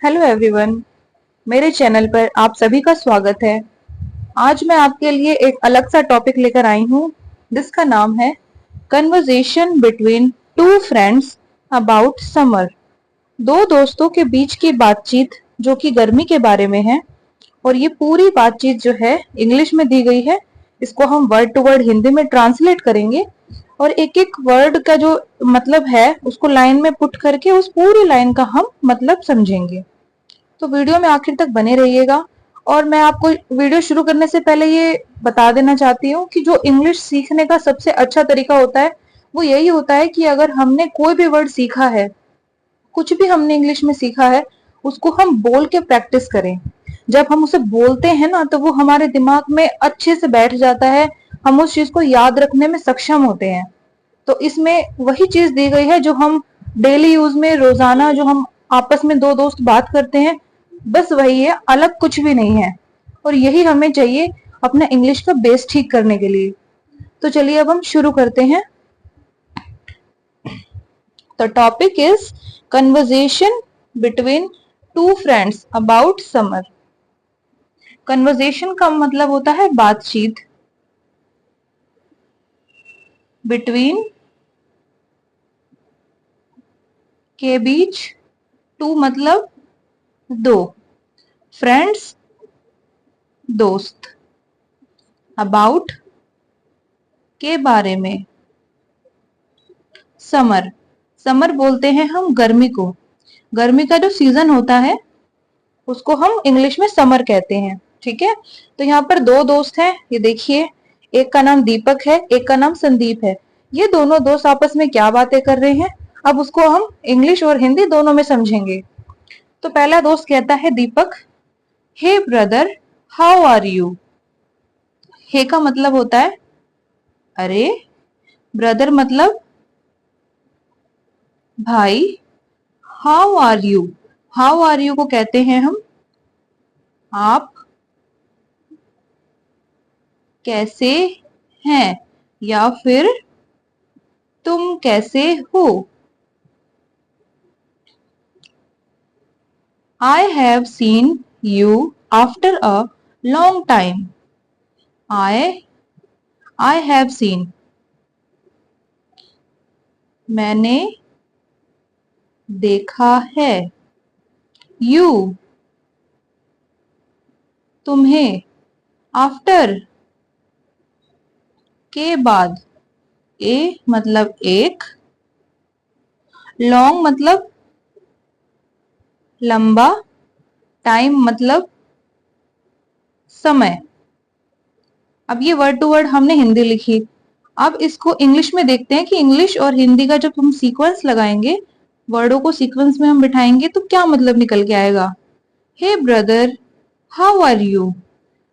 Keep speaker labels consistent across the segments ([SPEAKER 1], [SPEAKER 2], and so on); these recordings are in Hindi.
[SPEAKER 1] हेलो एवरीवन, मेरे चैनल पर आप सभी का स्वागत है। आज मैं आपके लिए एक अलग सा टॉपिक लेकर आई हूँ जिसका नाम है conversation between two friends about summer. दो दोस्तों के बीच की बातचीत जो कि गर्मी के बारे में है। और ये पूरी बातचीत जो है इंग्लिश में दी गई है। इसको हम वर्ड टू वर्ड हिंदी में ट्रांसलेट करेंगे और एक एक वर्ड का जो मतलब है उसको लाइन में पुट करके उस पूरी लाइन का हम मतलब समझेंगे। तो वीडियो में आखिर तक बने रहिएगा। और मैं आपको वीडियो शुरू करने से पहले ये बता देना चाहती हूँ कि जो इंग्लिश सीखने का सबसे अच्छा तरीका होता है वो यही होता है कि अगर हमने कोई भी वर्ड सीखा है, कुछ भी हमने इंग्लिश में सीखा है, उसको हम बोल के प्रैक्टिस करें। जब हम उसे बोलते हैं ना तो वो हमारे दिमाग में अच्छे से बैठ जाता है। हम उस चीज को याद रखने में सक्षम होते हैं। तो इसमें वही चीज दी गई है जो हम डेली यूज में रोजाना जो हम आपस में दो दोस्त बात करते हैं, बस वही है, अलग कुछ भी नहीं है। और यही हमें चाहिए अपना इंग्लिश का बेस ठीक करने के लिए। तो चलिए अब हम शुरू करते हैं। The topic is conversation between two friends about summer. Conversation का मतलब होता है बातचीत। बिटवीन के बीच, टू मतलब दो, फ्रेंड्स दोस्त, अबाउट के बारे में, समर। समर बोलते हैं हम गर्मी को। गर्मी का जो सीजन होता है उसको हम इंग्लिश में समर कहते हैं। ठीक है। तो यहाँ पर दो दोस्त हैं, ये देखिए। एक का नाम दीपक है, एक का नाम संदीप है। ये दोनों दोस्त आपस में क्या बातें कर रहे हैं, अब उसको हम इंग्लिश और हिंदी दोनों में समझेंगे। तो पहला दोस्त कहता है Deepak, hey brother, how are you. Hey का मतलब होता है अरे, ब्रदर मतलब भाई, how are you, how are you को कहते हैं हम आप कैसे हैं, या फिर तुम कैसे हो। I have seen you after a long time. I I have seen, मैंने देखा है, यू तुम्हें, आफ्टर के बाद, ए मतलब एक, लॉन्ग मतलब लंबा, टाइम मतलब समय। अब ये वर्ड टू वर्ड हमने हिंदी लिखी। अब इसको इंग्लिश में देखते हैं कि इंग्लिश और हिंदी का जब हम सीक्वेंस लगाएंगे, वर्डों को सीक्वेंस में हम बिठाएंगे तो क्या मतलब निकल के आएगा। हे ब्रदर, हाउ आर यू।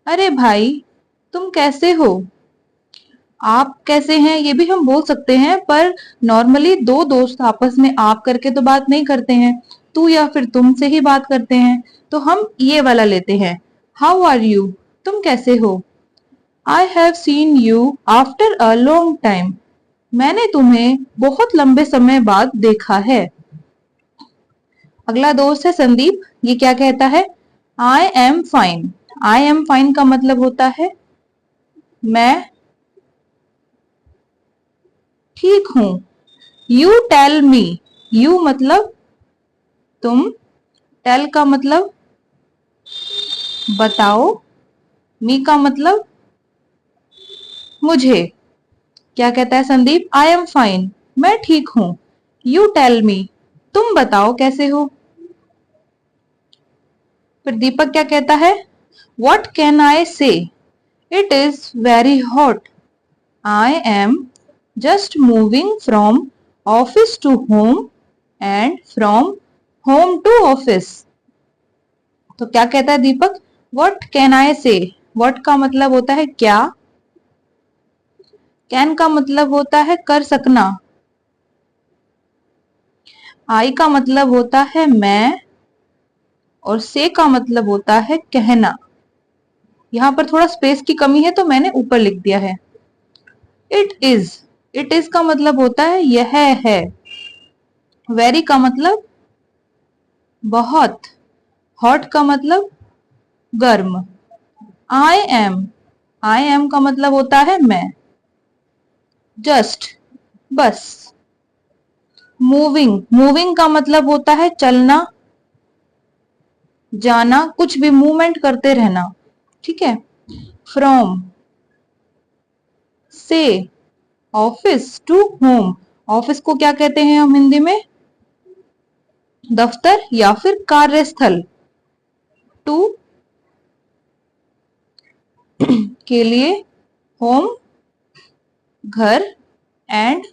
[SPEAKER 1] अरे भाई, तुम कैसे हो। आप कैसे हैं ये भी हम बोल सकते हैं, पर नॉर्मली दो दोस्त आपस में आप करके तो बात नहीं करते हैं, तू या फिर तुम से ही बात करते हैं। तो हम ये वाला लेते हैं, हाउ आर यू, तुम कैसे हो। I have seen you after a long time, मैंने तुम्हें बहुत लंबे समय बाद देखा है। अगला दोस्त है संदीप, ये क्या कहता है, I am fine. I am fine का मतलब होता है मैं ठीक हूं। यू टेल मी, यू मतलब तुम, टेल का मतलब बताओ, मी का मतलब मुझे। क्या कहता है संदीप, आई एम फाइन, मैं ठीक हूं। यू टेल मी, तुम बताओ कैसे हो। फिर दीपक क्या कहता है, what can I say, it is very hot. I am just moving from office to home and from home to office. तो क्या कहता है दीपक, वट कैन आई से। वट का मतलब होता है क्या, कैन का मतलब होता है कर सकना, आई का मतलब होता है मैं, और से का मतलब होता है कहना। यहां पर थोड़ा स्पेस की कमी है तो मैंने ऊपर लिख दिया है। इट इज, इट इज का मतलब होता है यह है। वेरी का मतलब बहुत, हॉट का मतलब गर्म। आई एम का मतलब होता है मैं। जस्ट बस। मूविंग का मतलब होता है चलना, जाना, कुछ भी मूवमेंट करते रहना। ठीक है। फ्रॉम से ऑफिस टू होम। ऑफिस को क्या कहते हैं हम हिंदी में? दफ्तर या फिर कार्यस्थल। टू के लिए, होम घर, एंड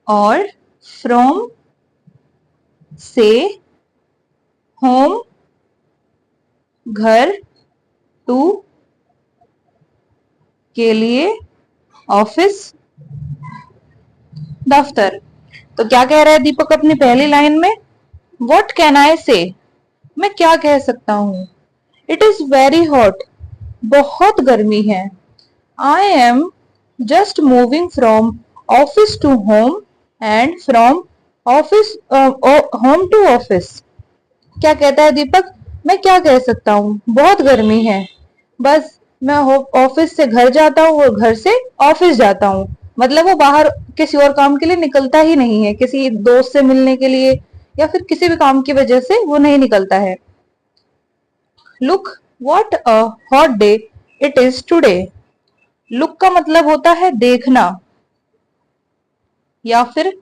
[SPEAKER 1] और फ्रॉम से होम घर टू के लिए ऑफिस दफ्तर। तो क्या कह रहा है दीपक अपनी पहली लाइन में? वॉट कैन आई से? मैं क्या कह सकता हूं? It is very hot. बहुत गर्मी है। I am just moving from office to home and from office home to office. क्या कहता है दीपक? मैं क्या कह सकता हूँ, बहुत गर्मी है, बस मैं ऑफिस से घर जाता हूँ और घर से ऑफिस जाता हूँ। मतलब वो बाहर किसी और काम के लिए निकलता ही नहीं है, किसी दोस्त से मिलने के लिए या फिर किसी भी काम की वजह से वो नहीं निकलता है। Look what a hot day it is today. Look का मतलब होता है देखना या फिर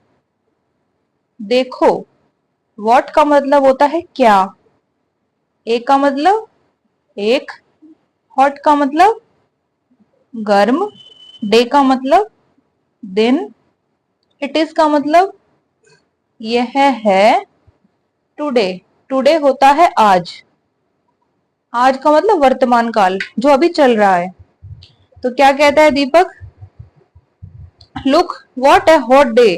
[SPEAKER 1] देखो। व्हाट का मतलब होता है क्या। ए का मतलब एक, हॉट का मतलब गर्म, डे का मतलब दिन, इट इज का मतलब यह है, टुडे, टुडे होता है आज। आज का मतलब वर्तमान काल, जो अभी चल रहा है। तो क्या कहता है Deepak? Look what a hot day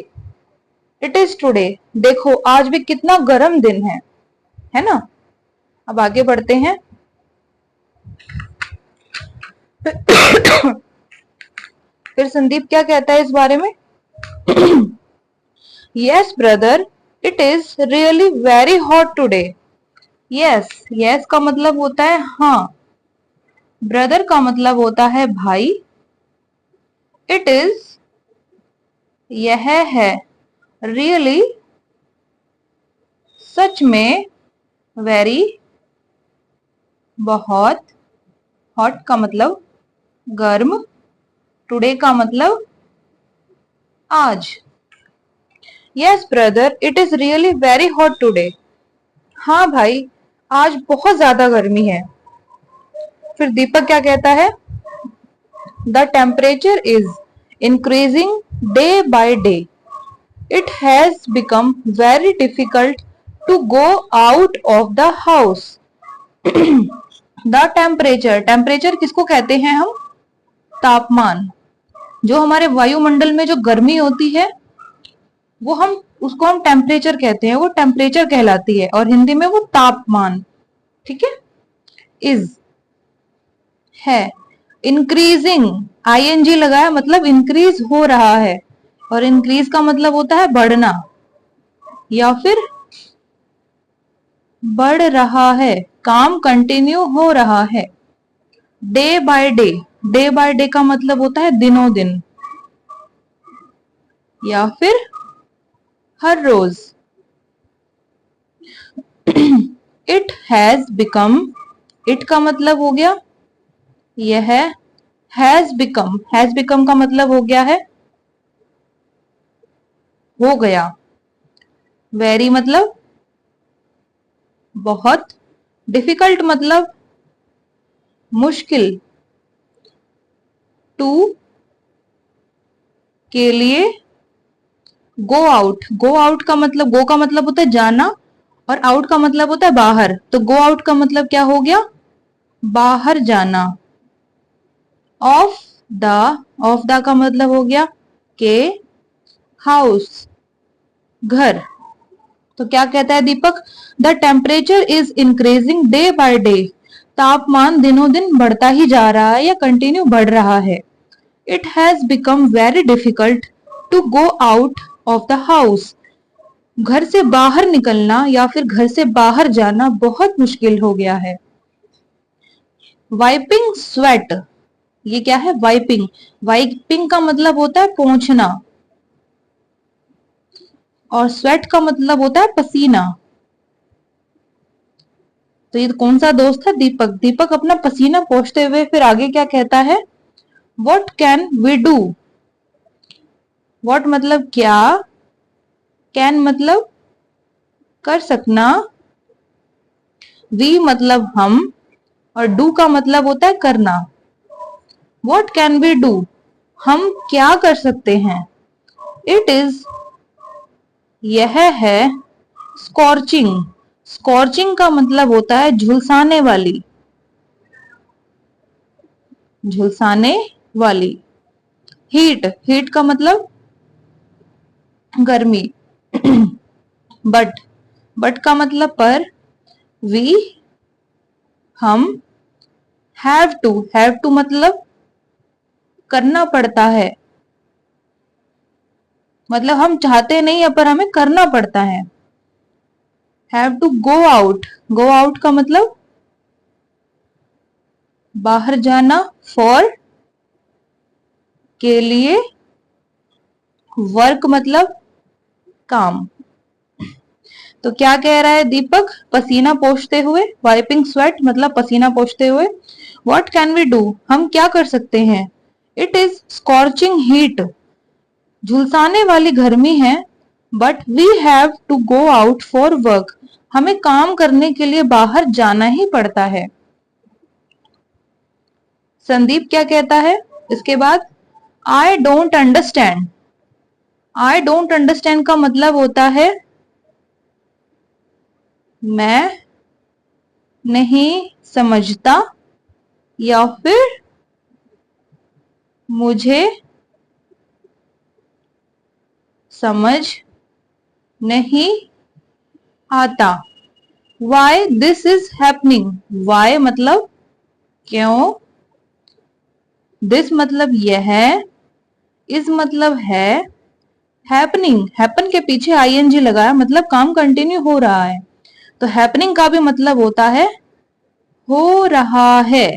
[SPEAKER 1] it is today. देखो आज भी कितना गर्म दिन है ना। अब आगे बढ़ते हैं। फिर संदीप क्या कहता है इस बारे में? Yes brother, it is really very hot today. Yes, yes का मतलब होता है हाँ। ब्रदर का मतलब होता है भाई। इट इज यह है, रियली सच में, वेरी बहुत, हॉट का मतलब गर्म, टुडे का मतलब आज। Yes brother, it is really very hot today. हाँ भाई, आज बहुत ज्यादा गर्मी है। फिर दीपक क्या कहता है? The temperature is increasing day by day. It has become very difficult to go out of the house. The temperature, temperature किसको कहते हैं हम? तापमान। जो हमारे वायुमंडल में जो गर्मी होती है वो हम उसको हम टेम्परेचर कहते हैं, वो टेम्परेचर कहलाती है और हिंदी में वो तापमान। ठीक है। इज है, इंक्रीजिंग, आईएनजी लगाया मतलब इंक्रीज हो रहा है, और इंक्रीज का मतलब होता है बढ़ना या फिर बढ़ रहा है, काम कंटिन्यू हो रहा है। Day by day, day by day का मतलब होता है दिनों दिन या फिर हर रोज। इट हैज बिकम, इट का मतलब हो गया यह, हैज बिकम का मतलब हो गया है हो गया। वेरी मतलब बहुत, डिफिकल्ट मतलब मुश्किल, टू के लिए, गो आउट, गो आउट का मतलब, गो का मतलब होता है जाना और आउट का मतलब होता है बाहर, तो गो आउट का मतलब क्या हो गया? बाहर जाना। ऑफ द, ऑफ द का मतलब हो गया के, हाउस घर। तो क्या कहता है Deepak? The temperature is increasing day by day. तापमान दिनों दिन बढ़ता ही जा रहा है या कंटिन्यू बढ़ रहा है। It has become very difficult to go out of the house. घर से बाहर निकलना या फिर घर से बाहर जाना बहुत मुश्किल हो गया है। वाइपिंग स्वेट, ये क्या है? वाइपिंग। वाइपिंग का मतलब होता है पोंछना और स्वेट का मतलब होता है पसीना। तो ये कौन सा दोस्त है? दीपक। दीपक अपना पसीना पोंछते हुए फिर आगे क्या कहता है? What can we do? What मतलब क्या, कैन मतलब कर सकना, वी मतलब हम, और डू का मतलब होता है करना। वॉट कैन वी डू, हम क्या कर सकते हैं? इट इज, यह है स्कॉर्चिंग। स्कॉर्चिंग का मतलब होता है झुलसाने वाली, झुलसाने वाली। हीट, हीट का मतलब गर्मी। बट, बट का मतलब पर। वी, हम। हैव टू मतलब करना पड़ता है, मतलब हम चाहते नहीं है पर हमें करना पड़ता है। Have to go out, go out का मतलब बाहर जाना। फॉर, के लिए। वर्क मतलब काम। तो क्या कह रहा है दीपक? पसीना पोंछते हुए, वाइपिंग स्वेट मतलब पसीना पोंछते हुए। व्हाट कैन वी डू, हम क्या कर सकते हैं? इट इज स्कॉर्चिंग हीट, झुलसाने वाली गर्मी है। But we have to go out for work, हमें काम करने के लिए बाहर जाना ही पड़ता है। संदीप क्या कहता है इसके बाद? I don't understand. I don't understand का मतलब होता है मैं नहीं समझता या फिर मुझे समझ नहीं आता। Why this is happening, why मतलब क्यों, दिस मतलब यह, इज मतलब है, हैपनिंग, हैपन के पीछे आईएनजी लगाया मतलब काम कंटिन्यू हो रहा है। तो हैपनिंग का भी मतलब होता है हो रहा है।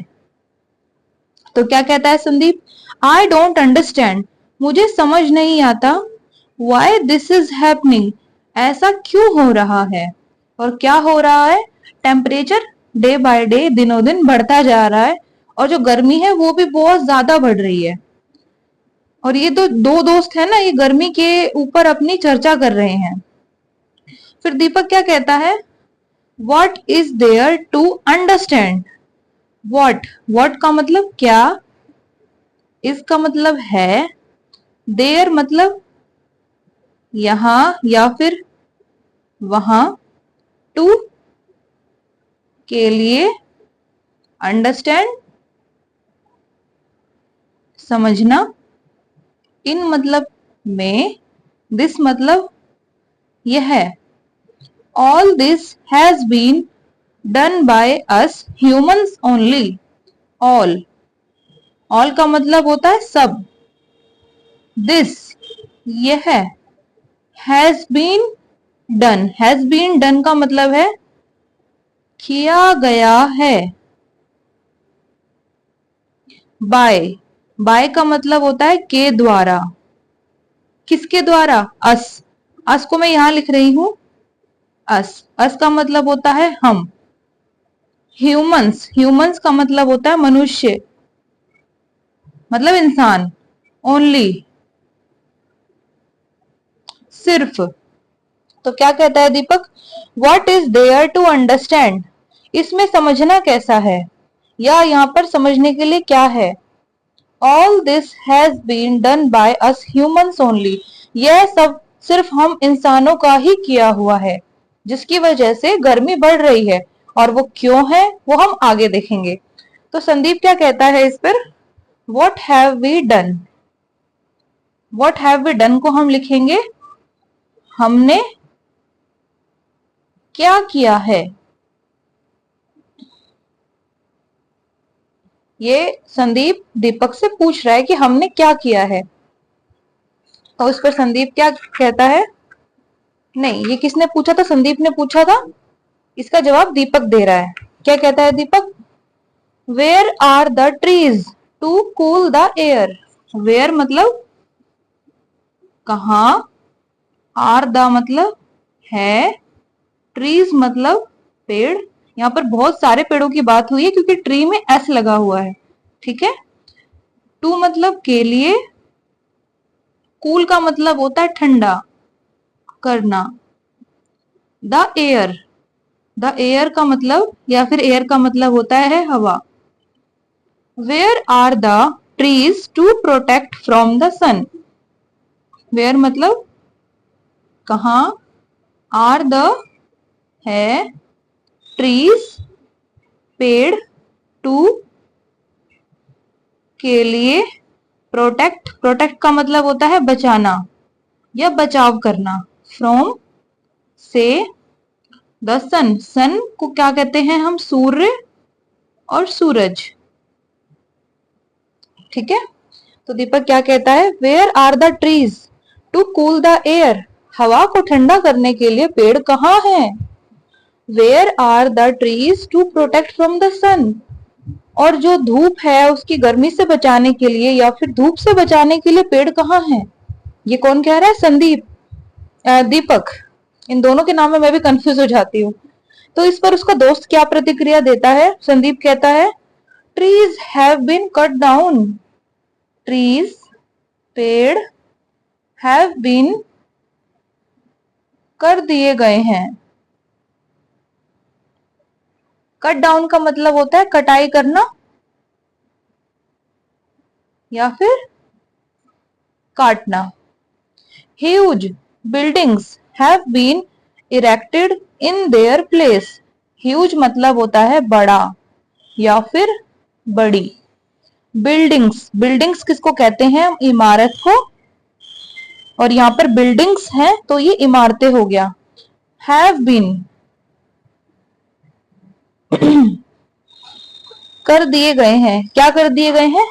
[SPEAKER 1] तो क्या कहता है संदीप? आई डोंट अंडरस्टैंड, मुझे समझ नहीं आता। वाई दिस इज हैपनिंग, ऐसा क्यों हो रहा है। और क्या हो रहा है? टेम्परेचर डे बाय डे, दिनों दिन बढ़ता जा रहा है और जो गर्मी है वो भी बहुत ज्यादा बढ़ रही है। और ये तो दो दोस्त है ना, ये गर्मी के ऊपर अपनी चर्चा कर रहे हैं। फिर दीपक क्या कहता है? What is there to understand. What, what का मतलब क्या, इसका मतलब है, देयर मतलब यहां या फिर वहां, टू के लिए, अंडरस्टैंड समझना, इन मतलब में, दिस मतलब यह है। All this has been done by us humans only. All, all का मतलब होता है सब। दिस, यह, has been done, has been done का मतलब है किया गया है। बाय, बाय का मतलब होता है के द्वारा। किसके द्वारा? अस, अस को मैं यहां लिख रही हूं, अस, अस का मतलब होता है हम। ह्यूमंस, ह्यूमंस का मतलब होता है मनुष्य, मतलब इंसान। ओनली, सिर्फ। तो क्या कहता है Deepak? What is there to understand, इसमें समझना कैसा है या यहाँ पर समझने के लिए क्या है? All this has been done by us humans only, यह सब सिर्फ हम इंसानों का ही किया हुआ है, जिसकी वजह से गर्मी बढ़ रही है। और वो क्यों है वो हम आगे देखेंगे। तो संदीप क्या कहता है इस पर? What have we done, what have we done को हम लिखेंगे हमने क्या किया है। ये संदीप दीपक से पूछ रहा है कि हमने क्या किया है। तो उस पर संदीप क्या कहता है? नहीं, ये किसने पूछा था? संदीप ने पूछा था। इसका जवाब दीपक दे रहा है। क्या कहता है Deepak? Where are the trees to cool the air. Where मतलब कहाँ, आर द मतलब है, ट्रीज मतलब पेड़। यहाँ पर बहुत सारे पेड़ों की बात हुई है क्योंकि ट्री में एस लगा हुआ है। ठीक है। टू मतलब के लिए, कूल का मतलब होता है ठंडा करना, द एयर, द एयर का मतलब या फिर एयर का मतलब होता है हवा। Where are the trees to protect from the sun. Where मतलब कहाँ, आर द है, ट्रीज पेड़, टू के लिए, प्रोटेक्ट, प्रोटेक्ट का मतलब होता है बचाना या बचाव करना, फ्रॉम से, द सन, सन को क्या कहते हैं हम? सूर्य और सूरज। ठीक है। तो दीपक क्या कहता है? Where are the trees to cool the air. हवा को ठंडा करने के लिए पेड़ कहाँ हैं? Where are the trees to protect from the sun. और जो धूप है उसकी गर्मी से बचाने के लिए या फिर धूप से बचाने के लिए पेड़ कहाँ हैं? ये कौन कह रहा है? संदीप, दीपक। इन दोनों के नाम में मैं भी कंफ्यूज हो जाती हूँ। तो इस पर उसका दोस्त क्या प्रतिक्रिया देता है? संदीप कहता है trees have been cut down. Trees पेड़, हैव बीन कर दिए गए हैं। कट डाउन का मतलब होता है कटाई करना या फिर काटना। Huge buildings have been erected in their place. Huge मतलब होता है बड़ा या फिर बड़ी। बिल्डिंग्स, बिल्डिंग्स किसको कहते हैं? इमारत को। और यहाँ पर बिल्डिंग्स हैं तो ये इमारतें हो गया। हैव बीन कर दिए गए हैं। क्या कर दिए गए हैं?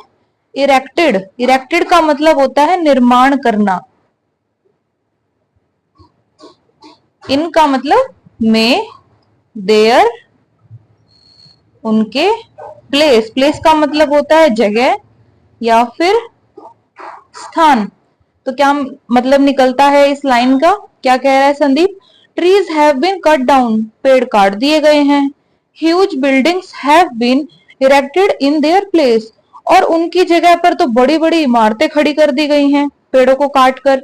[SPEAKER 1] इरेक्टेड। इरेक्टेड का मतलब होता है निर्माण करना। इनका मतलब में, देयर उनके, प्लेस, प्लेस का मतलब होता है जगह या फिर स्थान। तो क्या मतलब निकलता है इस लाइन का? क्या कह रहा है Sandeep? Trees have been cut down, पेड़ काट दिए गए हैं। Huge buildings have been erected in their place, और उनकी जगह पर तो बड़ी बड़ी इमारतें खड़ी कर दी गई हैं पेड़ों को काट कर।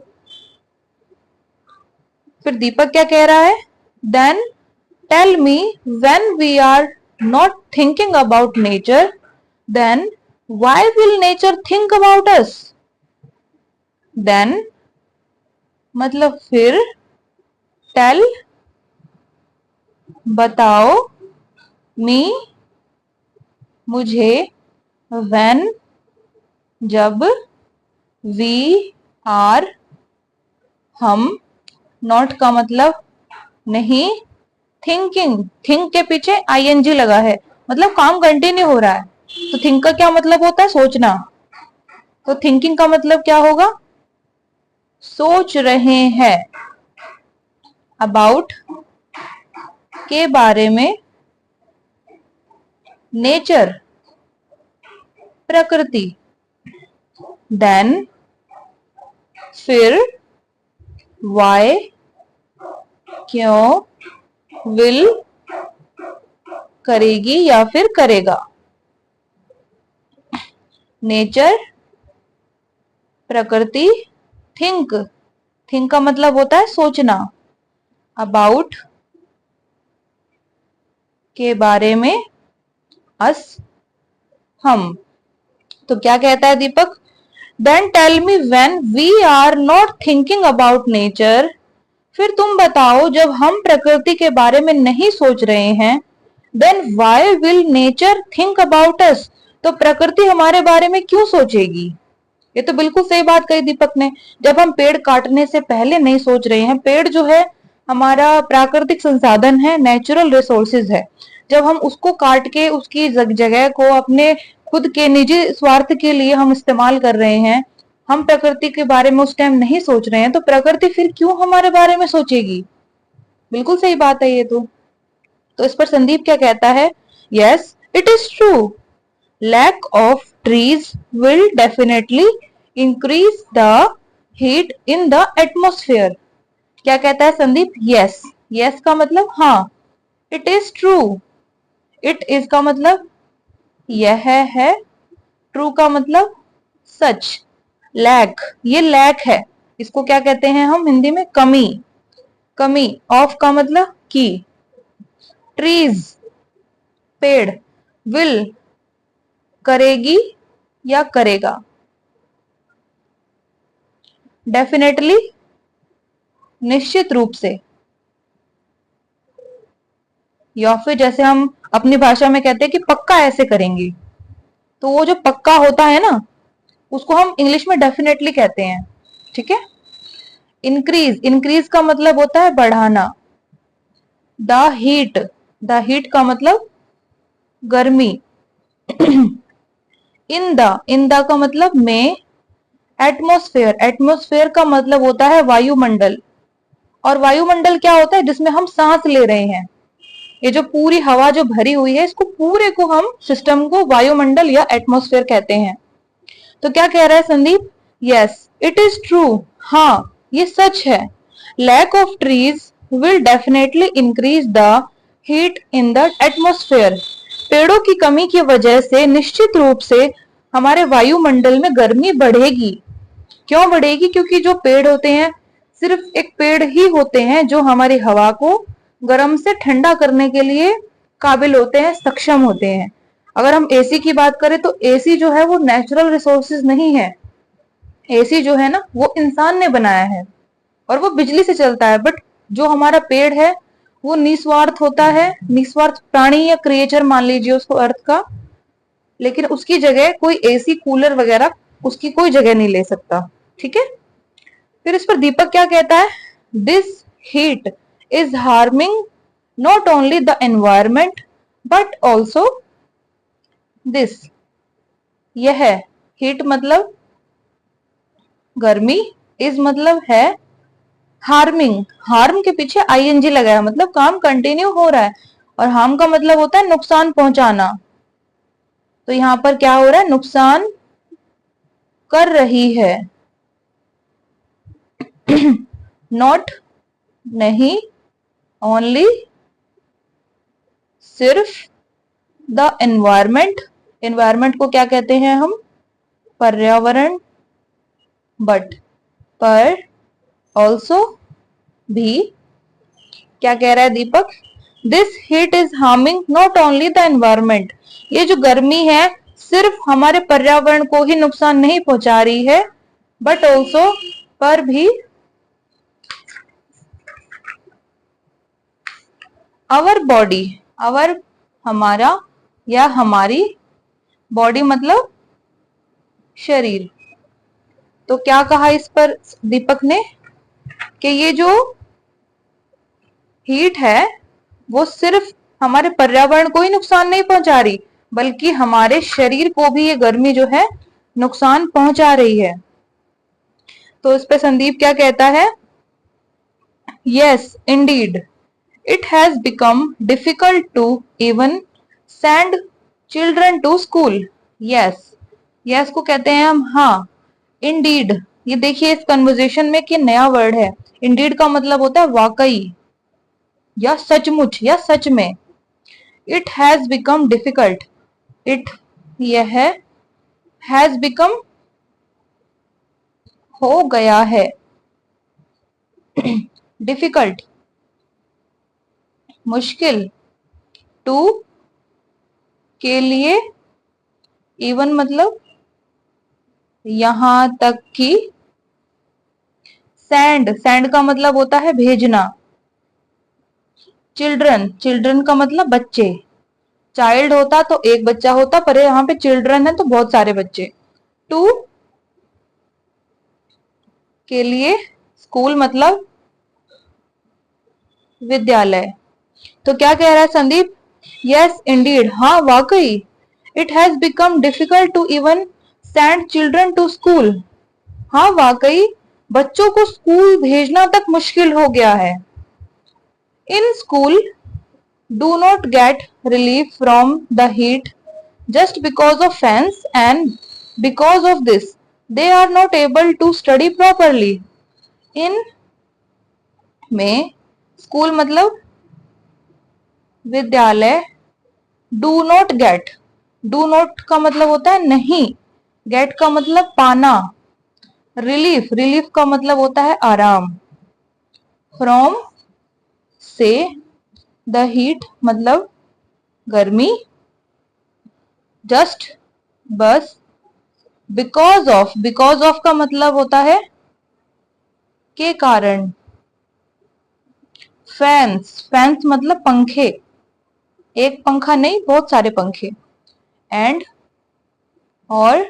[SPEAKER 1] फिर दीपक क्या कह रहा है? Then tell me, when we are not thinking about nature, then why will nature think about us. Then मतलब फिर, टेल बताओ, मी मुझे, व्हेन जब, वी आर हम, नॉट का मतलब नहीं, थिंकिंग, थिंक के पीछे आईएनजी लगा है मतलब काम कंटिन्यू हो रहा है। तो थिंक का क्या मतलब होता है? सोचना। तो थिंकिंग का मतलब क्या होगा? सोच रहे हैं। अबाउट के बारे में, नेचर प्रकृति, देन फिर, वाई क्यों, विल करेगी या फिर करेगा। नेचर प्रकृति, थिंक, थिंक का मतलब होता है सोचना। अबाउट के बारे में, अस हम। तो क्या कहता है Deepak? Then tell me when we are not thinking about nature. फिर तुम बताओ जब हम प्रकृति के बारे में नहीं सोच रहे हैं, then why will nature think about us. तो प्रकृति हमारे बारे में क्यों सोचेगी? ये तो बिल्कुल सही बात कही दीपक ने। जब हम पेड़ काटने से पहले नहीं सोच रहे हैं, पेड़ जो है हमारा प्राकृतिक संसाधन है, नेचुरल रिसोर्सेज है। जब हम उसको काट के उसकी जगह को अपने खुद के निजी स्वार्थ के लिए हम इस्तेमाल कर रहे हैं, हम प्रकृति के बारे में उस टाइम नहीं सोच रहे हैं, तो प्रकृति फिर क्यों हमारे बारे में सोचेगी? बिल्कुल सही बात है ये तो इस पर संदीप क्या कहता है? Yes it is true, lack of trees will definitely increase the heat in the atmosphere. क्या कहता है संदीप? यस, यस का मतलब हाँ, it is true, it is का मतलब यह है, ट्रू का मतलब सच, लैक ये लैक है, इसको क्या कहते हैं हम हिंदी में? कमी, कमी, ऑफ का मतलब की, ट्रीज पेड़, विल करेगी या करेगा, डेफिनेटली निश्चित रूप से, या फिर जैसे हम अपनी भाषा में कहते हैं कि पक्का ऐसे करेंगे, तो वो जो पक्का होता है ना उसको हम इंग्लिश में डेफिनेटली कहते हैं। ठीक है। इंक्रीज, इंक्रीज का मतलब होता है बढ़ाना। द हीट, द हीट का मतलब गर्मी। इन द का मतलब में। एटमॉस्फेयर, एटमॉस्फेयर का मतलब होता है वायुमंडल, और वायुमंडल क्या होता है? जिसमें हम सांस ले रहे हैं, ये जो पूरी हवा जो भरी हुई है इसको पूरे को हम सिस्टम को वायुमंडल या एटमॉस्फेयर कहते हैं। तो क्या कह रहा है Sandeep? Yes it is true, हाँ ये सच है, lack of trees will definitely increase the heat in the atmosphere, पेड़ों की कमी की वजह से निश्चित रूप से हमारे वायुमंडल में गर्मी बढ़ेगी। क्यों बढ़ेगी? क्योंकि जो पेड़ होते हैं, सिर्फ एक पेड़ ही होते हैं जो हमारी हवा को गर्म से ठंडा करने के लिए काबिल होते हैं, सक्षम होते हैं। अगर हम एसी की बात करें तो एसी जो है वो नेचुरल रिसोर्सेज नहीं है, एसी जो है ना वो इंसान ने बनाया है और वो बिजली से चलता है। बट जो हमारा पेड़ है वो निस्वार्थ होता है, निस्वार्थ प्राणी या क्रिएचर मान लीजिए उसको अर्थ का, लेकिन उसकी जगह कोई एसी कूलर वगैरह उसकी कोई जगह नहीं ले सकता। ठीक है। फिर इस पर दीपक क्या कहता है? This heat is harming not only the environment but also this, यह हीट मतलब गर्मी, इज मतलब है, हार्मिंग, हार्म के पीछे आईएनजी लगाया मतलब काम कंटिन्यू हो रहा है, और हार्म का मतलब होता है नुकसान पहुंचाना। तो यहां पर क्या हो रहा है? नुकसान कर रही है। नॉट नहीं, ओनली सिर्फ, द एनवायरमेंट, एनवायरमेंट को क्या कहते हैं हम? पर्यावरण, बट पर, ऑल्सो भी। क्या कह रहा है Deepak? This heat is harming not only the environment, ये जो गर्मी है सिर्फ हमारे पर्यावरण को ही नुकसान नहीं पहुंचा रही है, बट ऑल्सो पर भी, आवर बॉडी, आवर हमारा या हमारी, बॉडी मतलब शरीर। तो क्या कहा इस पर दीपक ने कि ये जो हीट है वो सिर्फ हमारे पर्यावरण को ही नुकसान नहीं पहुंचा रही, बल्कि हमारे शरीर को भी ये गर्मी जो है नुकसान पहुंचा रही है। तो इस पे संदीप क्या कहता है? Yes indeed it has become difficult to even send children to school. Yes, yes को कहते हैं हम हाँ। इंडीड, ये देखिए इस कन्वर्सेशन में कि नया वर्ड है। इंडीड का मतलब होता है वाकई या सचमुच या सच में। It has become difficult, it यह हैज बिकम हो गया है, डिफिकल्ट मुश्किल, टू के लिए, इवन मतलब यहां तक कि, सैंड, सैंड का मतलब होता है भेजना। चिल्ड्रन, चिल्ड्रन का मतलब बच्चे, चाइल्ड होता तो एक बच्चा होता, पर यहाँ पे चिल्ड्रन है तो बहुत सारे बच्चे। टू के लिए, स्कूल मतलब विद्यालय। तो क्या कह रहा है संदीप? यस इंडीड, हाँ वाकई, it has become difficult to even send children to school, हाँ वाकई बच्चों को स्कूल भेजना तक मुश्किल हो गया है। In school, do not get relief from the heat just because of fans, and because of this they are not able to study properly. In में स्कूल मतलब विद्यालय, do not gate, do not का मतलब होता है नहीं, गेट का मतलब पाना, रिलीफ, रिलीफ का मतलब होता है आराम, फ्रॉम से, द हीट मतलब गर्मी, जस्ट बस, बिकॉज ऑफ का मतलब होता है के कारण, फैंस, फैंस मतलब पंखे, एक पंखा नहीं बहुत सारे पंखे, एंड और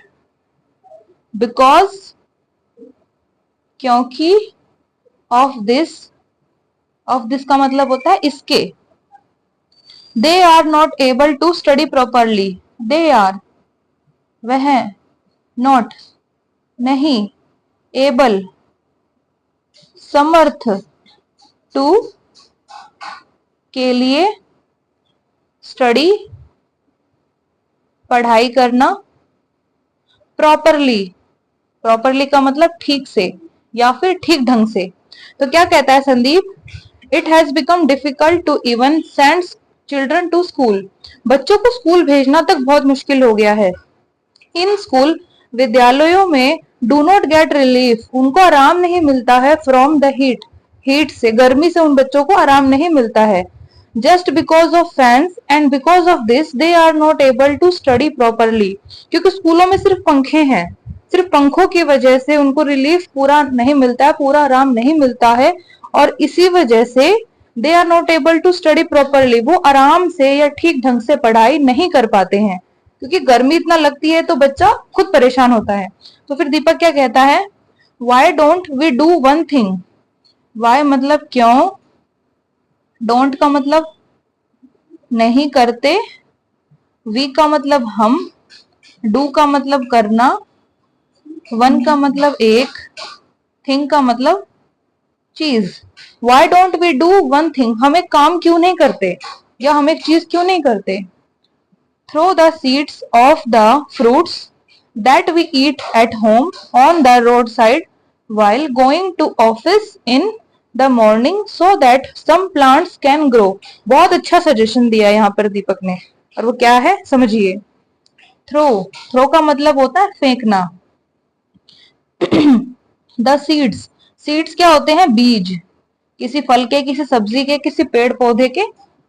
[SPEAKER 1] बिकॉज क्योंकि, ऑफ दिस का मतलब होता है इसके, they are not able to study properly, they are वह, नॉट नहीं, एबल समर्थ, टू के लिए, स्टडी पढ़ाई करना, प्रॉपरली, प्रॉपरली का मतलब ठीक से या फिर ठीक ढंग से। तो क्या कहता है Sandeep, it has become difficult to even send children to school, बच्चों को स्कूल भेजना तक बहुत मुश्किल हो गया है। इन स्कूल, विद्यालयों में, डू नॉट गेट रिलीफ, उनको आराम नहीं मिलता है, फ्रॉम द हीट, हीट से, गर्मी से उन बच्चों को आराम नहीं मिलता है, just because of fans and because of this they are not able to study properly, क्योंकि स्कूलों में सिर्फ पंखे हैं, सिर्फ पंखों की वजह से उनको रिलीफ पूरा नहीं मिलता है, पूरा आराम नहीं मिलता है, और इसी वजह से they are not able to study properly, वो आराम से या ठीक ढंग से पढ़ाई नहीं कर पाते हैं, क्योंकि गर्मी इतना लगती है तो बच्चा खुद परेशान होता है। तो फिर दीपक क्या कहता है, why don't we do one thing, why मतलब क्यों, डोंट का मतलब नहीं करते, वी का मतलब हम, डू का मतलब करना, वन का मतलब एक, थिंग का मतलब चीज। Why don't we do one thing, हम एक काम क्यों नहीं करते या हम एक चीज क्यों नहीं करते। Throw the seeds of the fruits that we eat at home on the road side while going to office in the morning so that some plants can grow। बहुत अच्छा सजेशन दिया यहाँ पर दीपक ने, और वो क्या है समझिए। थ्रो, थ्रो का मतलब होता है फेंकना। द सीड्स, सीड्स क्या होते हैं, बीज, किसी फल के, किसी सब्जी के, किसी पेड़ पौधे के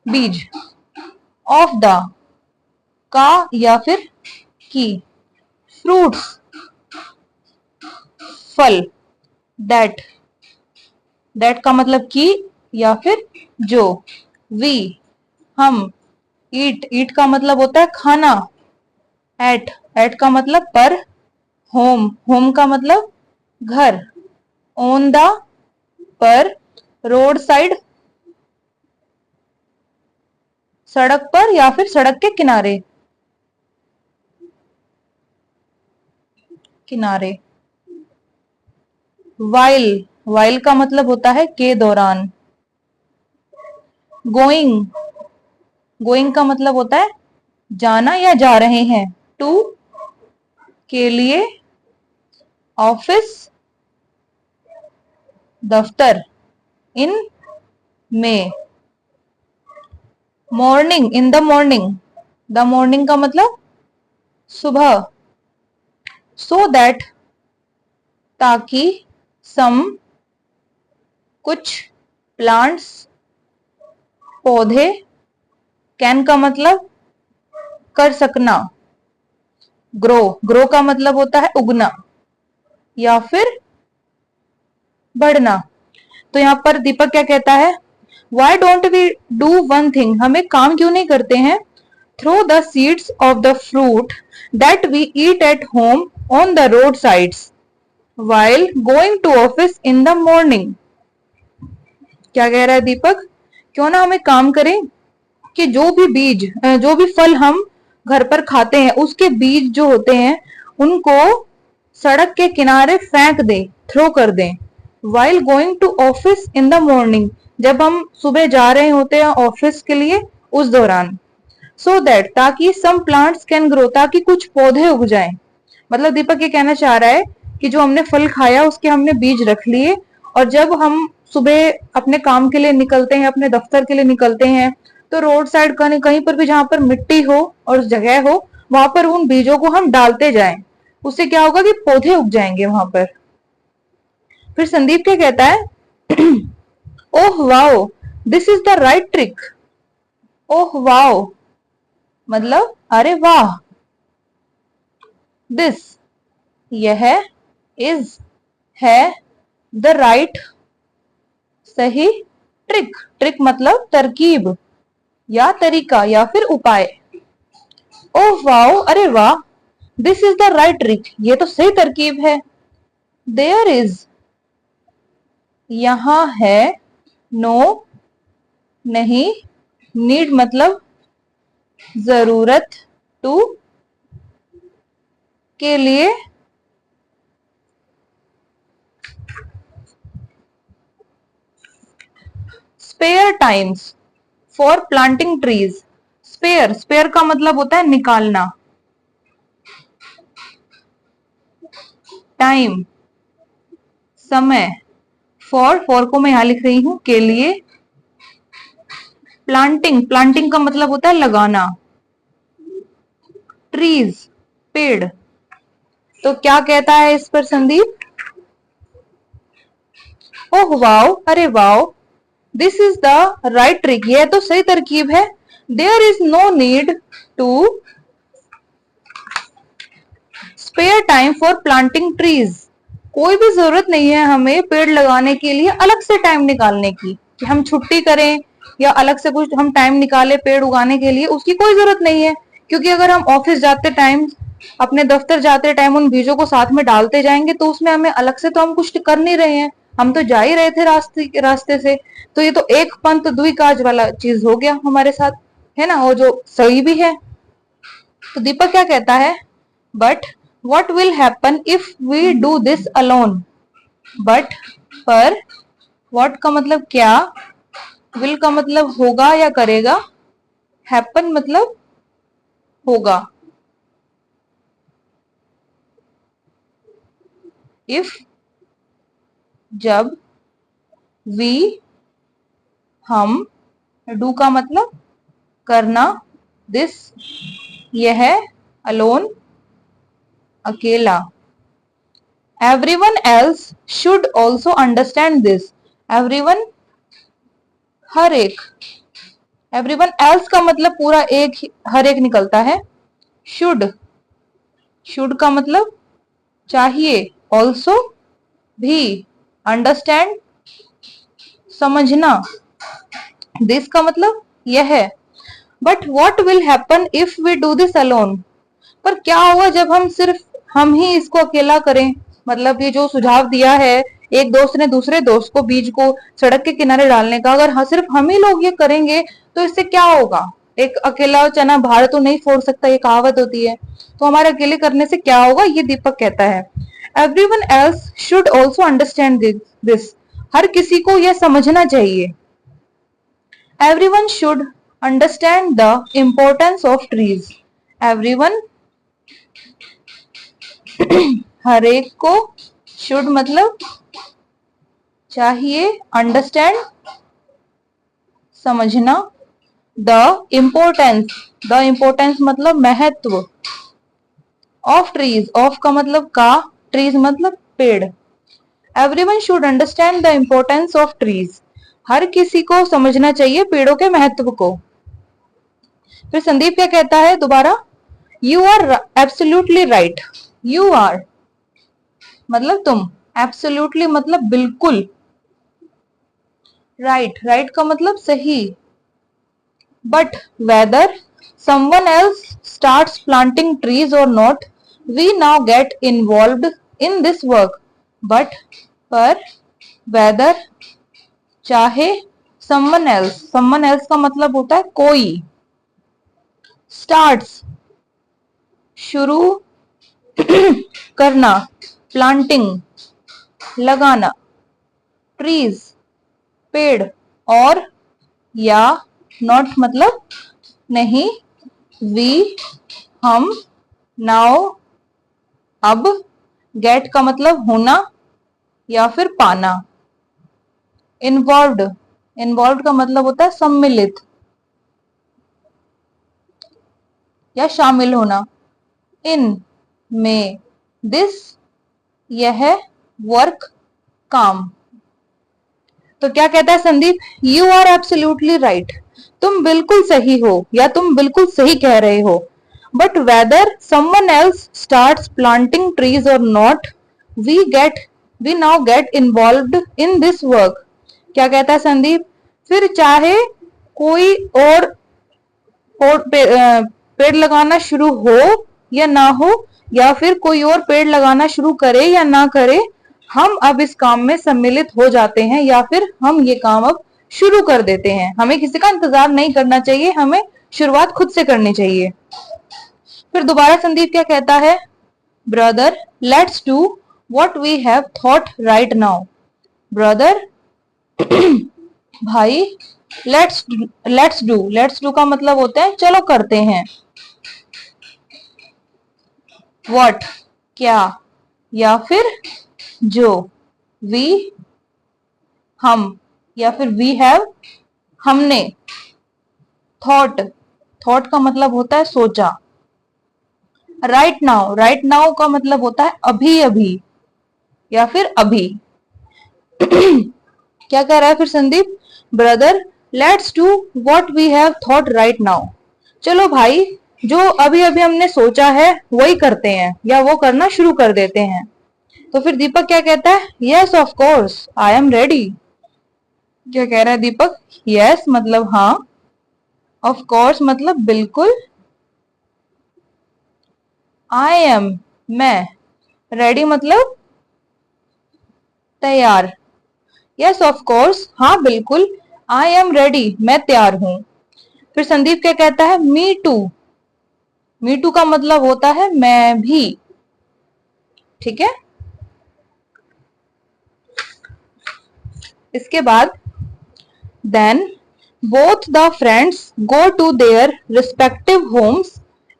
[SPEAKER 1] बीज। ऑफ द का या फिर की, फ्रूट्स फल, दैट, दैट का मतलब की या फिर जो, वी हम, ईट, ईट का मतलब होता है खाना, एट, एट का मतलब पर, होम, होम का मतलब घर, ऑन द पर, रोड साइड सड़क पर या फिर सड़क के किनारे, किनारे। वाइल, वाइल का मतलब होता है के दौरान। गोइंग, गोइंग का मतलब होता है जाना या जा रहे हैं। टू के लिए, ऑफिस दफ्तर, इन में, morning, in the morning, the morning का मतलब सुबह। सो दैट ताकि, सम कुछ, प्लांट्स पौधे, कैन का मतलब कर सकना, ग्रो, ग्रो का मतलब होता है उगना या फिर बढ़ना। तो यहाँ पर दीपक क्या कहता है, why don't we do one thing, हम एक काम क्यों नहीं करते हैं। Throw the seeds of the fruit that we eat at home on the road sides while going to office in the morning। क्या कह रहा है दीपक, क्यों ना हम एक काम करें कि जो भी बीज, जो भी फल हम घर पर खाते हैं उसके बीज जो होते हैं उनको सड़क के किनारे फेंक दें, थ्रो कर दें। while going to office in the morning, जब हम सुबह जा रहे होते हैं ऑफिस के लिए उस दौरान। सो दैट, ताकि सम प्लांट्स कैन ग्रो, ताकि कुछ पौधे उग जाएं। मतलब दीपक ये कहना चाह रहा है कि जो हमने फल खाया उसके हमने बीज रख लिए, और जब हम सुबह अपने काम के लिए निकलते हैं, अपने दफ्तर के लिए निकलते हैं, तो रोड साइड कहीं पर भी जहां पर मिट्टी हो और जगह हो वहां पर उन बीजों को हम डालते जाएं। उससे क्या होगा कि पौधे उग जाएंगे वहां पर। फिर संदीप क्या कहता है? Oh wow, this is the right trick. Oh wow मतलब अरे वाह, दिस यह, इज है, द राइट सही, ट्रिक, ट्रिक मतलब तरकीब या तरीका या फिर उपाय। ओह वाओ अरे वाह, this is the right trick, ये तो सही तरकीब है। देयर इज यहां है, नो नहीं, नीड मतलब जरूरत, टू के लिए, spare times for planting trees. Spare, spare का मतलब होता है निकालना, टाइम समय, फॉर, फॉर को मैं यहां लिख रही हूं के लिए, प्लांटिंग, प्लांटिंग का मतलब होता है लगाना, ट्रीज पेड़। तो क्या कहता है इस पर संदीप? ओह वाओ अरे wow, this is the right trick, यह तो सही तरकीब है। There is no need to spare time for planting trees, कोई भी जरूरत नहीं है हमें पेड़ लगाने के लिए अलग से टाइम निकालने की, कि हम छुट्टी करें या अलग से कुछ हम टाइम निकाले पेड़ उगाने के लिए, उसकी कोई जरूरत नहीं है। क्योंकि अगर हम ऑफिस जाते टाइम, अपने दफ्तर जाते टाइम उन बीजों को साथ में डालते जाएंगे तो उसमें हमें अलग से तो हम कुछ कर नहीं रहे हैं, हम तो जा ही रहे थे रास्ते रास्ते से। तो ये तो एक पंथ दुई काज वाला चीज हो गया हमारे साथ, है ना, और जो सही भी है। तो दीपक क्या कहता है? But what will happen if we do this alone? But, पर, what का मतलब क्या, will का मतलब होगा या करेगा, happen मतलब होगा। if जब, we हम, do का मतलब करना, this यह, alone अकेला। everyone else should also understand this। everyone हर एक, एवरीवन एल्स का मतलब पूरा एक, हर एक निकलता है। शुड, शुड का मतलब चाहिए, ऑल्सो भी, अंडरस्टैंड समझना, दिस का मतलब यह है। But what will happen if we do this alone? पर क्या होगा जब हम सिर्फ हम ही इसको अकेला करें? मतलब ये जो सुझाव दिया है एक दोस्त ने दूसरे दोस्त को बीज को सड़क के किनारे डालने का, अगर हाँ सिर्फ हम ही लोग ये करेंगे तो इससे क्या होगा? एक अकेला चना भार तो नहीं फोड़ सकता, ये कहावत होती है। तो हमारे अकेले करने से क्या होगा, ये दीपक कहता है। Everyone else should also understand this, हर किसी को यह समझना चाहिए। Everyone should understand the importance of trees. Everyone हर एक को, शुड मतलब चाहिए, अंडरस्टैंड समझना, द इम्पोर्टेंस, द इम्पोर्टेंस मतलब महत्व, ऑफ ट्रीज, ऑफ का मतलब का, ट्रीज मतलब पेड़। Everyone should understand the importance of trees, हर किसी को समझना चाहिए पेड़ों के महत्व को। फिर संदीप क्या कहता है दोबारा? You are absolutely right. You are मतलब तुम, एब्सोल्युटली मतलब बिल्कुल, राइट, राइट का मतलब सही। But whether someone else starts planting trees or not, we now get involved in this work। but, पर, whether चाहे, someone else का मतलब होता है कोई, starts शुरू करना, planting लगाना, trees पेड़, और, या, नॉट मतलब नहीं, वी हम, नाउ अब, गेट का मतलब होना या फिर पाना, इन्वॉल्व्ड, इन्वॉल्व का मतलब होता है सम्मिलित या शामिल होना, इन में, दिस यह, वर्क काम। तो क्या कहता है Sandeep, you are absolutely right, तुम बिल्कुल सही हो या तुम बिल्कुल सही कह रहे हो, but whether someone else starts planting trees और not, we we now get involved in this work. क्या कहता है संदीप, फिर चाहे कोई और पेड़ लगाना शुरू हो या ना हो, या फिर कोई और पेड़ लगाना शुरू करे या ना करे, हम अब इस काम में सम्मिलित हो जाते हैं या फिर हम ये काम अब शुरू कर देते हैं। हमें किसी का इंतजार नहीं करना चाहिए, हमें शुरुआत खुद से करनी चाहिए। फिर दोबारा संदीप क्या कहता है, brother let's do what we have thought right now. Brother भाई, लेट्स डू का मतलब होता है चलो करते हैं। व्हाट क्या, या फिर जो, वी हम, या फिर वी हैव हमने, थॉट का मतलब होता है सोचा, राइट नाउ का मतलब होता है अभी अभी या फिर अभी। क्या कह रहा है फिर Sandeep, brother let's do what we have thought right now. चलो भाई, जो अभी अभी हमने सोचा है वही करते हैं या वो करना शुरू कर देते हैं। तो फिर दीपक क्या कहता है, yes of course I am ready. क्या कह रहा है दीपक, यस मतलब हाँ, ऑफ कोर्स मतलब बिल्कुल, आई एम मैं, रेडी मतलब तैयार। यस ऑफ कोर्स हाँ बिल्कुल, आई एम रेडी मैं तैयार हूं। फिर संदीप क्या कहता है, मी टू का मतलब होता है मैं भी। ठीक है, इसके बाद then both the friends go to their respective homes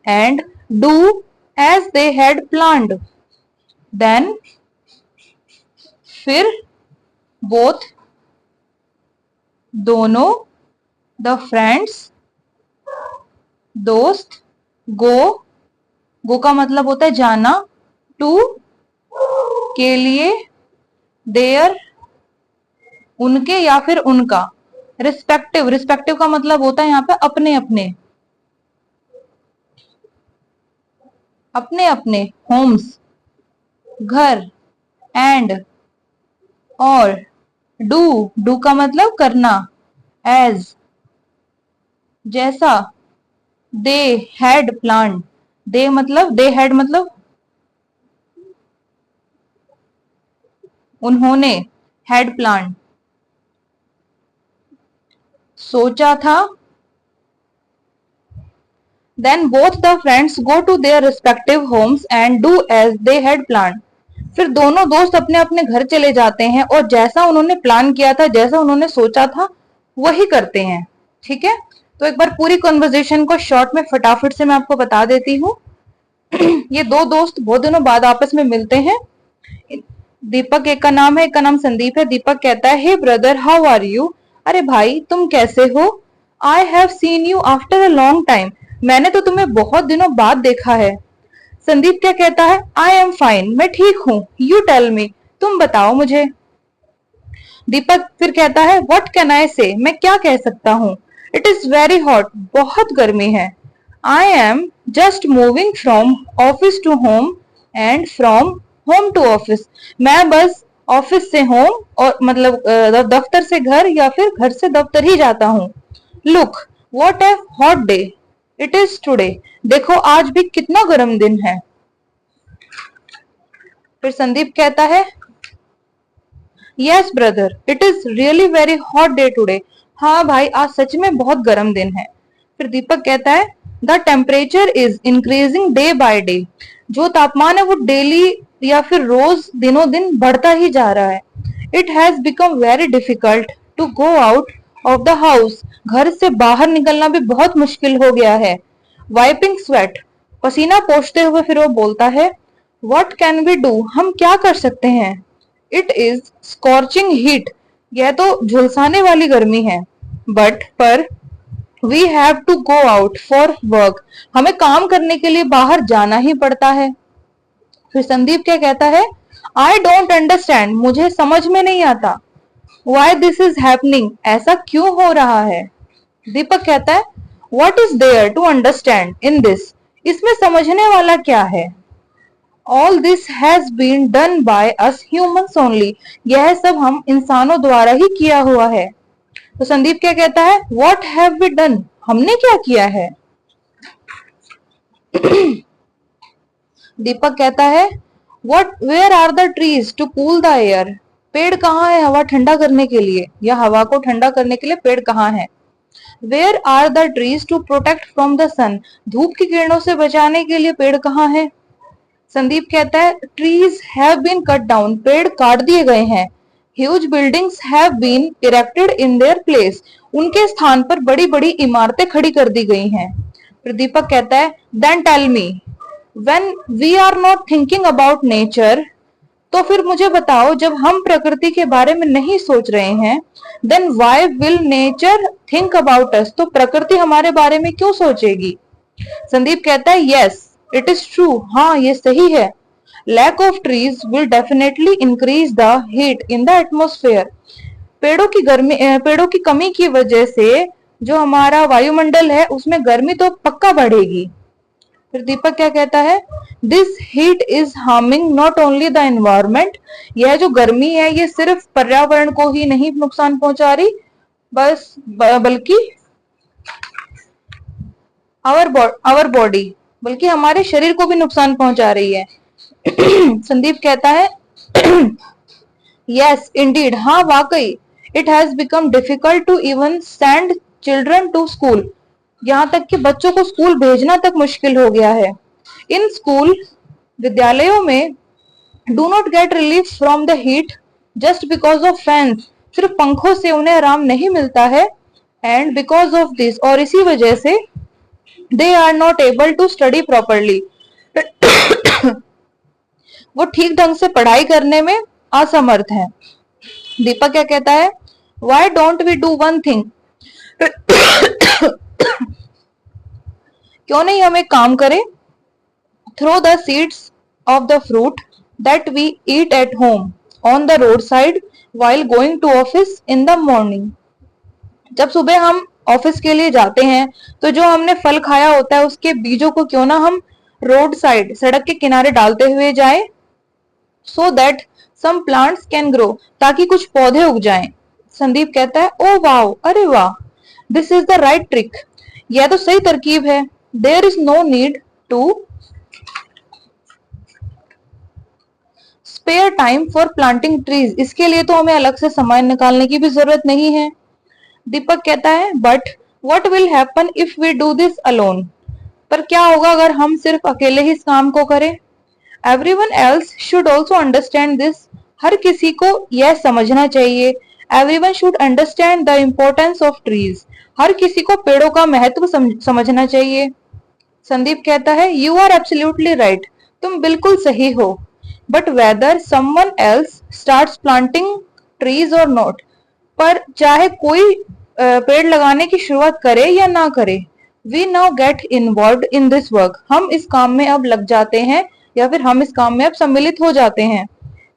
[SPEAKER 1] and do as they had planned. Then फिर both दोनों, the friends दोस्त, go का मतलब होता है जाना, to के लिए, their उनके या फिर उनका, रिस्पेक्टिव का मतलब होता है यहाँ पे अपने अपने होम्स घर, एंड और, डू का मतलब करना, एज जैसा, दे हैड प्लान, दे हैड मतलब उन्होंने, हैड प्लान सोचा था। Then both the friends go to their respective homes and do as they had planned. फिर दोनों दोस्त अपने अपने घर चले जाते हैं और जैसा उन्होंने प्लान किया था, जैसा उन्होंने सोचा था वही करते हैं। ठीक है, तो एक बार पूरी कन्वर्सेशन को शॉर्ट में फटाफट से मैं आपको बता देती हूँ। ये दो दोस्त बहुत दिनों बाद आपस में मिलते हैं। दीपक एक का नाम है, एक का नाम संदीप है। दीपक कहता है, हे ब्रदर हाउ आर यू, अरे भाई तुम कैसे हो। I have seen you after a long time, मैंने तो तुम्हें बहुत दिनों बाद देखा है। संदीप क्या कहता है, आई एम फाइन, मैं ठीक हूँ। यू टेल मी, तुम बताओ मुझे। दीपक फिर कहता है, व्हाट कैन आई से, मैं क्या कह सकता हूँ। इट इज वेरी हॉट, बहुत गर्मी है। I am just moving from office to home and from home to office, मैं बस ऑफिस से होम और मतलब दफ्तर से घर या फिर घर से दफ्तर ही जाता हूँ। Look what A hot day it is today, देखो आज भी कितना गर्म दिन है। फिर संदीप कहता है, yes brother it is really very hot day today, हाँ भाई आज सच में बहुत गर्म दिन है। फिर दीपक कहता है, the temperature is increasing day by day, जो तापमान है वो डेली या फिर रोज दिनों दिन बढ़ता ही जा रहा है। It has become very difficult to go out of the house, घर से बाहर निकलना भी बहुत मुश्किल हो गया है। वाइपिंग स्वेट, पसीना पोंछते हुए फिर वो बोलता है, व्हाट कैन वी डू, हम क्या कर सकते हैं। इट इज स्कॉर्चिंग हीट, यह तो झुलसाने वाली गर्मी है। बट पर we have to go out for work, हमें काम करने के लिए बाहर जाना ही पड़ता है। फिर संदीप क्या कहता है, आई डोंट अंडरस्टैंड, मुझे समझ में नहीं आता। वाई दिस इज हैपनिंग, ऐसा क्यों हो रहा है। दीपक कहता है, what is there to understand in this, इसमें समझने वाला क्या है। All this has been done by us humans only, यह सब हम इंसानों द्वारा ही किया हुआ है। तो संदीप क्या कहता है, व्हाट हैव वी डन, हमने क्या किया है। दीपक कहता है, what where are the trees to cool the air, पेड़ कहाँ है हवा ठंडा करने के लिए, या हवा को ठंडा करने के लिए पेड़ कहाँ है। Where are the trees to protect from the sun, धूप की किरणों से बचाने के लिए पेड़ कहाँ है। संदीप कहता है, trees have been cut down, पेड़ काट दिए गए हैं। Huge buildings have been erected in their place, उनके स्थान पर बड़ी बड़ी इमारतें खड़ी कर दी गई हैं। फिर दीपक कहता है, then tell me, when we are not thinking about nature, तो फिर मुझे बताओ, जब हम प्रकृति के बारे में नहीं सोच रहे हैं, then why will nature think about us, तो प्रकृति हमारे बारे में क्यों सोचेगी। संदीप कहता है, यस इट इज ट्रू, हाँ ये सही है। Lack of trees will definitely increase the heat in the atmosphere, पेड़ों की कमी की वजह से जो हमारा वायुमंडल है उसमें गर्मी तो पक्का बढ़ेगी। फिर दीपक क्या कहता है, this heat is harming not only the environment, यह जो गर्मी है ये सिर्फ पर्यावरण को ही नहीं नुकसान पहुंचा रही, बल्कि आवर बॉडी, बल्कि हमारे शरीर को भी नुकसान पहुंचा रही है। संदीप कहता है, यस इंडीड, हाँ वाकई, it has become difficult to even send children to school, यहाँ तक कि बच्चों को स्कूल भेजना तक मुश्किल हो गया है। इन स्कूल, विद्यालयों में, do not get relief from the heat just because of fans, सिर्फ पंखों से उन्हें आराम नहीं मिलता है। एंड बिकॉज ऑफ दिस, और इसी वजह से, they are not able to study properly, वो ठीक ढंग से पढ़ाई करने में असमर्थ है। दीपक क्या कहता है, why don't we do one thing, क्यों नहीं हम एक काम करें, throw the seeds of the fruit that we eat at home on the road side while going to office in the morning, जब सुबह हम ऑफिस के लिए जाते हैं तो जो हमने फल खाया होता है उसके बीजों को क्यों ना हम रोड साइड, सड़क के किनारे डालते हुए जाएं, so that some plants can grow, ताकि कुछ पौधे उग जाएं। संदीप कहता है, ओ वाओ, अरे वाह, this is the right trick, यह तो सही तरकीब है। There is no need to spare time for planting trees, इसके लिए तो हमें अलग से समय निकालने की भी जरूरत नहीं है। दीपक कहता है, but what will happen if we do this alone, पर क्या होगा अगर हम सिर्फ अकेले ही इस काम को करें। Everyone else should also understand this, हर किसी को यह समझना चाहिए। Everyone should understand the importance of trees, हर किसी को पेड़ों का महत्व समझना चाहिए। संदीप कहता है, यू आर एब्सोल्युटली राइट, तुम बिल्कुल सही हो। But whether someone else starts planting trees और नॉट, पर चाहे कोई पेड़ लगाने की शुरुआत करे या ना करे, we now get involve in this work, हम इस काम में अब लग जाते हैं, या फिर हम इस काम में अब सम्मिलित हो जाते हैं।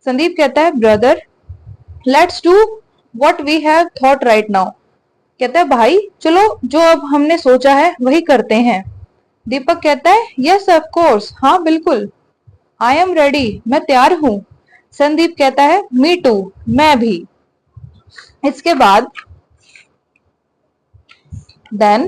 [SPEAKER 1] संदीप कहता है, brother let's do what we have thought right now, कहता है, भाई चलो जो अब हमने सोचा है वही करते हैं। दीपक कहता है, यस ऑफ कोर्स, हाँ बिल्कुल। आई एम रेडी, मैं तैयार हूं। संदीप कहता है, मी टू, मैं भी। इसके बाद then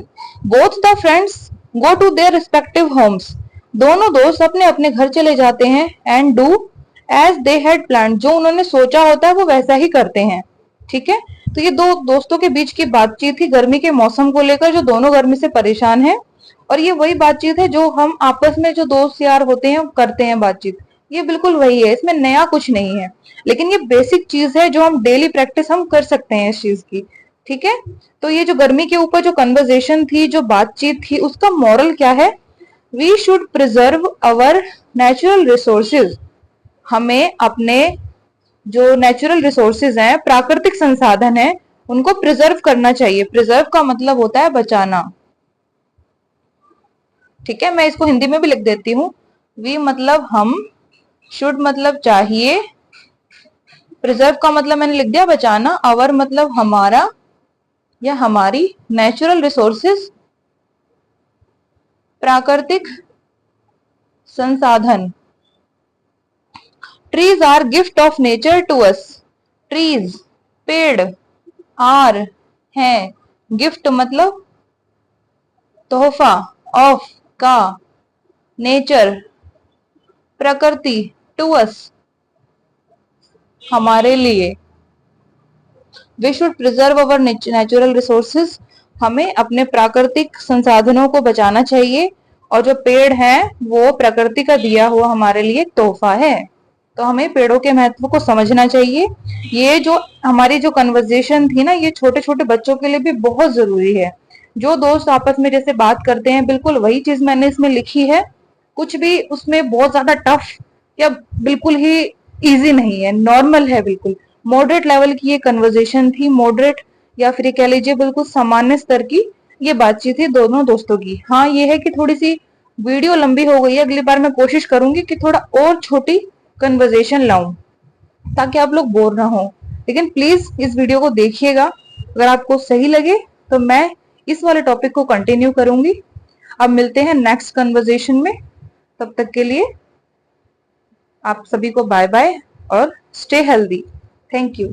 [SPEAKER 1] both the friends go to their respective homes, दोनों दोस्त अपने अपने घर चले जाते हैं। And do as they had plan, जो उन्होंने सोचा होता है वो वैसा ही करते हैं। ठीक है, तो ये दो दोस्तों के बीच की बातचीत थी गर्मी के मौसम को लेकर, जो दोनों गर्मी से परेशान हैं। और ये वही बातचीत है जो हम आपस में जो दोस्त यार होते हैं करते हैं बातचीत, ये बिल्कुल वही है, इसमें नया कुछ नहीं है, लेकिन ये बेसिक चीज है जो हम डेली प्रैक्टिस हम कर सकते हैं इस चीज की। ठीक है। तो ये जो गर्मी के ऊपर जो कन्वर्जेशन थी, जो बातचीत थी, उसका मॉरल क्या है? We should preserve our natural resources. हमें अपने जो नेचुरल रिसोर्सेज हैं, प्राकृतिक संसाधन हैं, उनको प्रिजर्व करना चाहिए। प्रिजर्व का मतलब होता है बचाना। ठीक है, मैं इसको हिंदी में भी लिख देती हूँ। वी मतलब हम, शुड मतलब चाहिए, प्रिजर्व का मतलब मैंने लिख दिया बचाना, अवर मतलब हमारा या हमारी, नेचुरल रिसोर्सेज प्राकृतिक संसाधन। Trees are gift of nature to us. Trees पेड़, आर हैं, गिफ्ट मतलब तोहफा, ऑफ का, नेचर प्रकृति, टू अस हमारे लिए। We should preserve our natural resources. हमें अपने प्राकृतिक संसाधनों को बचाना चाहिए, और जो पेड़ है वो प्रकृति का दिया हुआ हमारे लिए तोहफा है। तो हमें पेड़ों के महत्व को समझना चाहिए। ये जो हमारी जो कन्वर्सेशन थी ना, ये छोटे छोटे बच्चों के लिए भी बहुत जरूरी है। जो दोस्त आपस में जैसे बात करते हैं, बिल्कुल वही चीज मैंने इसमें लिखी है। कुछ भी उसमें बहुत ज्यादा टफ या बिल्कुल ही इजी नहीं है, नॉर्मल है, बिल्कुल मॉडरेट लेवल की ये कन्वर्सेशन थी। मॉडरेट या फिर कह लीजिए बिल्कुल सामान्य स्तर की ये बातचीत थी दोनों दोस्तों की। हाँ, ये है कि थोड़ी सी वीडियो लंबी हो गई है। अगली बार मैं कोशिश करूंगी कि थोड़ा और छोटी कन्वर्सेशन लाऊं, ताकि आप लोग बोर ना हो। लेकिन प्लीज इस वीडियो को देखिएगा। अगर आपको सही लगे तो मैं इस वाले टॉपिक को कंटिन्यू करूंगी। अब मिलते हैं नेक्स्ट कन्वर्सेशन में। तब तक के लिए आप सभी को बाय बाय और स्टे हेल्दी। Thank you.